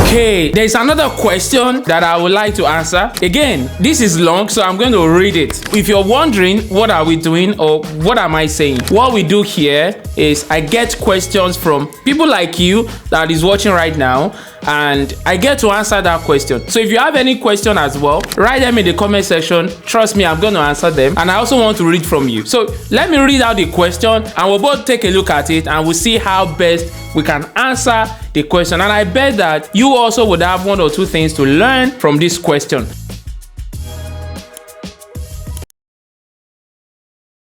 Okay, there's another question that I would like to answer. Again, this is long, so I'm going to read it. If you're wondering what are we doing or what am I saying, what we do here is I get questions from people like you that is watching right now, and I get to answer that question. So if you have any question as well, write them in the comment section. Trust me, I'm going to answer them, and I also want to read from you. So let me read out the question and we'll both take a look at it and we'll see how best we can answer the question. And I bet that you also would have one or two things to learn from this question.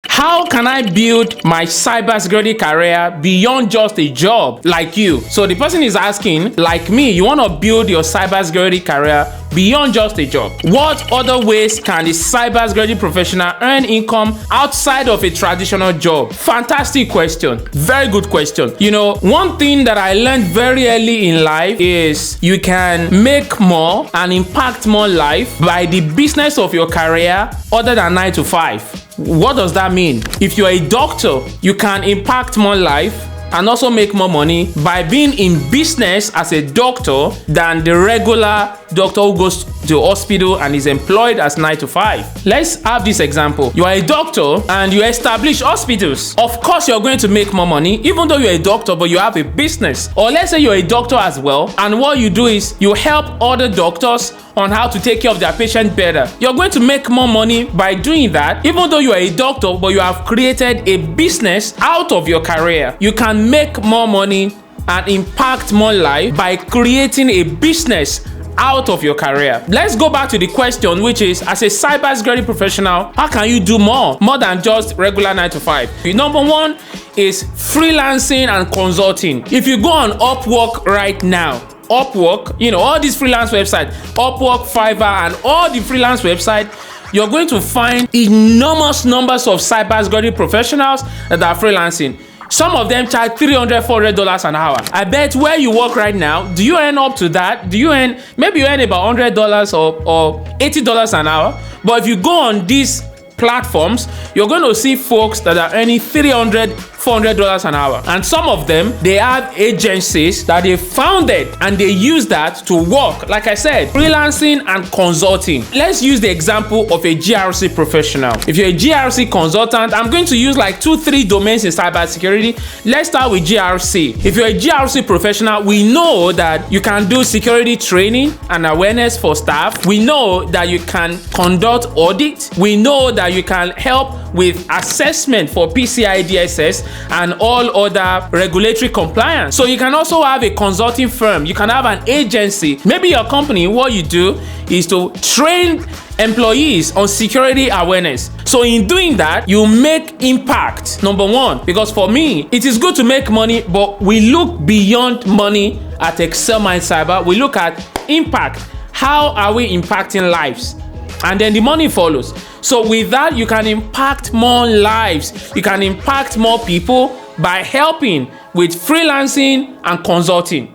How can I build my cybersecurity career beyond just a job like you? So the person is asking, like me, you want to build your cybersecurity career beyond just a job. What other ways can the cybersecurity professional earn income outside of a traditional job? Fantastic question. Very good question. You know, one thing that I learned very early in life is you can make more and impact more life by the business of your career other than 9 to 5. What does that mean? If you're a doctor, you can impact more life and also make more money by being in business as a doctor than the regular doctor who goes to hospital and is employed as 9 to 5. Let's have this example. You are a doctor and you establish hospitals. Of course, you're going to make more money even though you're a doctor, but you have a business. Or let's say you're a doctor as well, and what you do is you help other doctors on how to take care of their patient better. You're going to make more money by doing that, even though you are a doctor, but you have created a business out of your career. You can make more money and impact more life by creating a business out of your career. Let's go back to the question, which is, as a cybersecurity professional, how can you do more than just regular 9 to 5? Number one is freelancing and consulting. If you go on Upwork right now, Upwork, you know, all these freelance websites, Upwork, Fiverr, and all the freelance websites, you're going to find enormous numbers of cybersecurity professionals that are freelancing. Some of them charge $300, $400 an hour. I bet where you work right now, do you earn up to that? Do you earn, maybe you earn about $100 or $80 an hour? But if you go on these platforms, you're going to see folks that are earning $300, $400 an hour. And some of them, they have agencies that they founded and they use that to work. Like I said, freelancing and consulting. Let's use the example of a GRC professional. If you're a GRC consultant, I'm going to use like 2-3 domains in cybersecurity. Let's start with GRC. If you're a GRC professional, we know that you can do security training and awareness for staff. We know that you can conduct audit. We know that you can help with assessment for PCI DSS and all other regulatory compliance. So you can also have a consulting firm. You can have an agency. Maybe your company, what you do is to train employees on security awareness. So in doing that, you make impact. Number one, because for me, it is good to make money, but we look beyond money at Excelmindcyber. We look at impact. How are we impacting lives? And then the money follows. So with that, you can impact more lives. You can impact more people by helping with freelancing and consulting.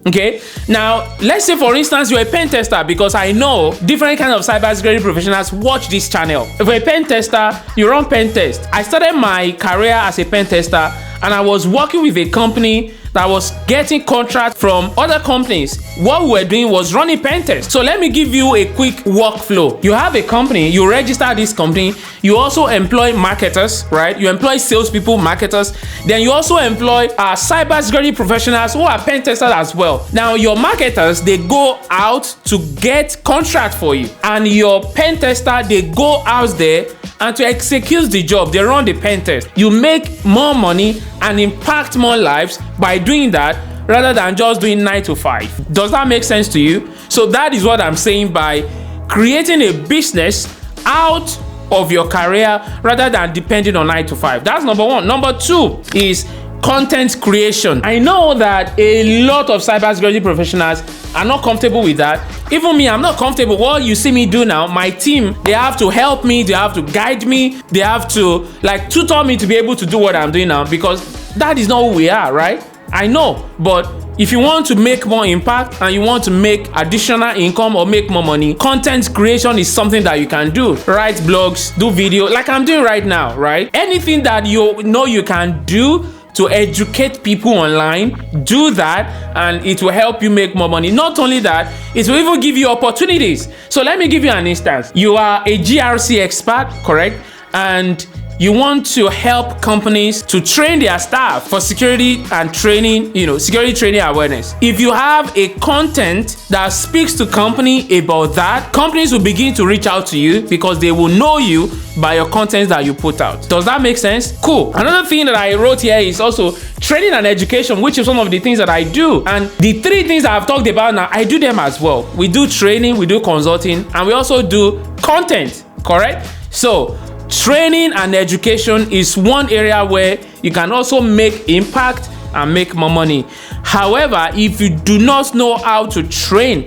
Okay, now let's say for instance you're a pen tester, because I know different kinds of cybersecurity professionals watch this channel. If you're a pen tester, you run pen test. I started my career as a pen tester and I was working with a company that was getting contracts from other companies. What we were doing was running pen tests. So let me give you a quick workflow. You have a company, you register this company, you also employ marketers, right? You employ salespeople, marketers. Then you also employ cybersecurity professionals who are pen testers as well. Now your marketers, they go out to get contract for you, and your pen tester, they go out there and to execute the job, they run the pen test. You make more money and impact more lives by doing that rather than just doing 9 to 5. Does that make sense to you? So that is what I'm saying by creating a business out of your career rather than depending on 9 to 5. That's number one. Number two is content creation. I know that a lot of cybersecurity professionals are not comfortable with that. Even me, I'm not comfortable. What you see me do now, my team, they have to help me, they have to guide me, they have to like tutor me to be able to do what I'm doing now, because that is not who we are, right? I know, but if you want to make more impact and you want to make additional income or make more money, content creation is something that you can do. Write blogs, do video like I'm doing right now, right? Anything that you know you can do to educate people online, do that, and it will help you make more money. Not only that, it will even give you opportunities. So let me give you an instance. You are a GRC expert, correct? And you want to help companies to train their staff for security and training, security training awareness. If you have a content that speaks to company about that, companies will begin to reach out to you because they will know you by your content that you put out. Does that make sense? Cool. Another thing that I wrote here is also training and education, which is one of the things that I do. And the three things that I've talked about now, I do them as well. We do training, we do consulting, and we also do content, correct? So training and education is one area where you can also make impact and make more money. However, if you do not know how to train,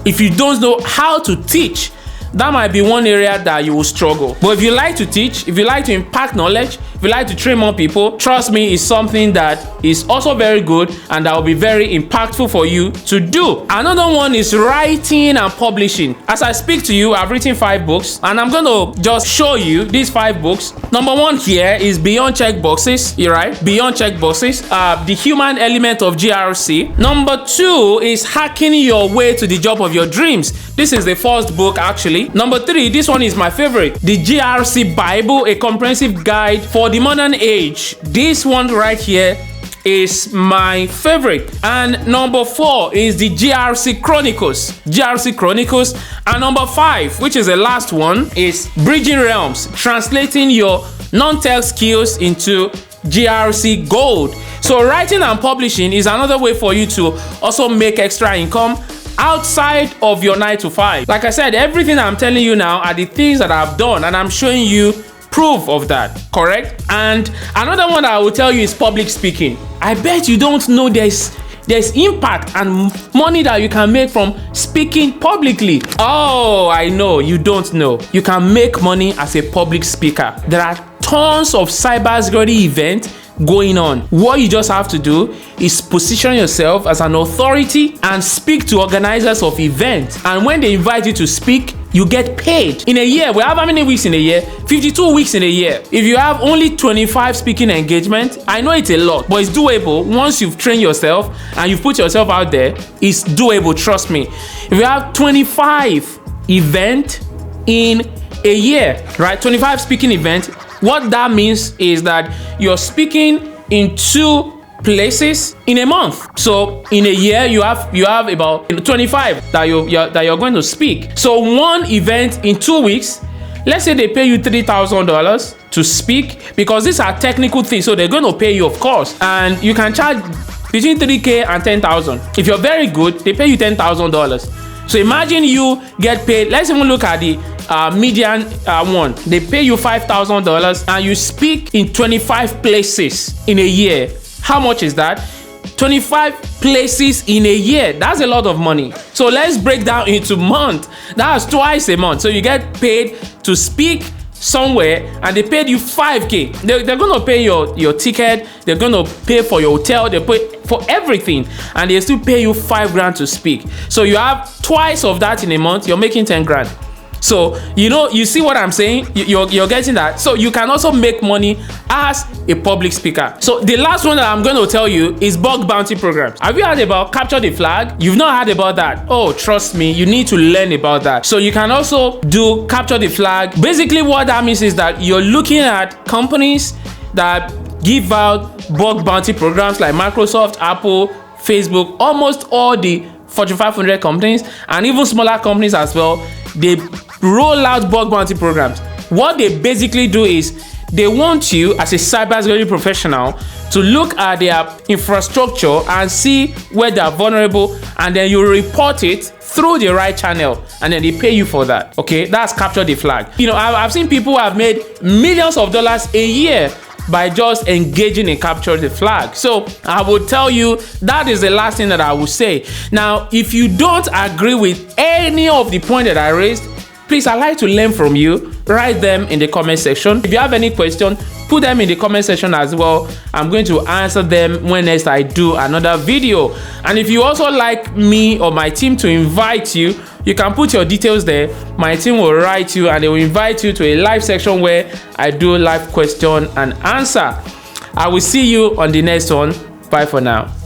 if you don't know how to teach, that might be one area that you will struggle. But if you like to teach, if you like to impact knowledge, if you like to train more people, trust me, it's something that is also very good and that will be very impactful for you to do. Another one is writing and publishing. As I speak to you, I've written 5 books and I'm going to just show you these 5 books. Number 1 here is Beyond Checkboxes, you're right? Beyond Checkboxes, the human element of GRC. Number 2 is Hacking Your Way to the Job of Your Dreams. This is the first book actually. Number 3, this one is my favorite, the GRC Bible, a comprehensive guide for the modern age. This one right here is my favorite. And number 4 is the GRC Chronicles. GRC Chronicles. And number 5, which is the last one, is Bridging Realms, translating your non-tech skills into GRC Gold. So writing and publishing is another way for you to also make extra income outside of your 9 to 5. Like I said, everything I'm telling you now are the things that I've done, and I'm showing you proof of that, correct? And another one that I will tell you is public speaking. I bet you don't know there's impact and money that you can make from speaking publicly. Oh, I know you don't know. You can make money as a public speaker. There are tons of cybersecurity events going on. What you just have to do is position yourself as an authority and speak to organizers of events. And when they invite you to speak, you get paid. In a year, we have how many weeks in a year? 52 weeks in a year. If you have only 25 speaking engagements, I know it's a lot, but it's doable. Once you've trained yourself and you've put yourself out there, it's doable, trust me. If you have 25 events in a year, right? 25 speaking events, what that means is that you're speaking in 2 places in a month. So in a year, you have about 25 that you're going to speak. So one event in 2 weeks, let's say they pay you $3,000 to speak, because these are technical things, so they're going to pay you, of course, and you can charge between $3,000 and $10,000. If you're very good, they pay you $10,000. So imagine you get paid. Let's even look at the median one. They pay you $5,000 and you speak in 25 places in a year. How much is that? 25 places in a year. That's a lot of money. So let's break down into month. That's twice a month. So you get paid to speak somewhere and they paid you $5,000. They're going to pay your ticket. They're going to pay for your hotel. They pay for everything, and they still pay you $5,000 to speak. So you have twice of that in a month. You're making $10,000. So you see what I'm saying? You're getting that. So you can also make money as a public speaker. So the last one that I'm going to tell you is bug bounty programs. Have you heard about Capture the Flag? You've not heard about that? Oh, trust me, you need to learn about that. So you can also do Capture the Flag. Basically what that means is that you're looking at companies that give out bug bounty programs like Microsoft, Apple, Facebook, almost all the Fortune 500 companies, and even smaller companies as well. They roll out bug bounty programs. What they basically do is they want you as a cybersecurity professional to look at their infrastructure and see where they are vulnerable, and then you report it through the right channel, and then they pay you for that. Okay, that's Capture the Flag. I've seen people who have made millions of dollars a year by just engaging in Capture the Flag. So I will tell you that is the last thing that I will say. Now, if you don't agree with any of the points that I raised, please, I'd like to learn from you. Write them in the comment section. If you have any question, put them in the comment section as well. I'm going to answer them when next I do another video. And if you also like me or my team to invite you, you can put your details there. My team will write you and they will invite you to a live section where I do live question and answer. I will see you on the next one. Bye for now.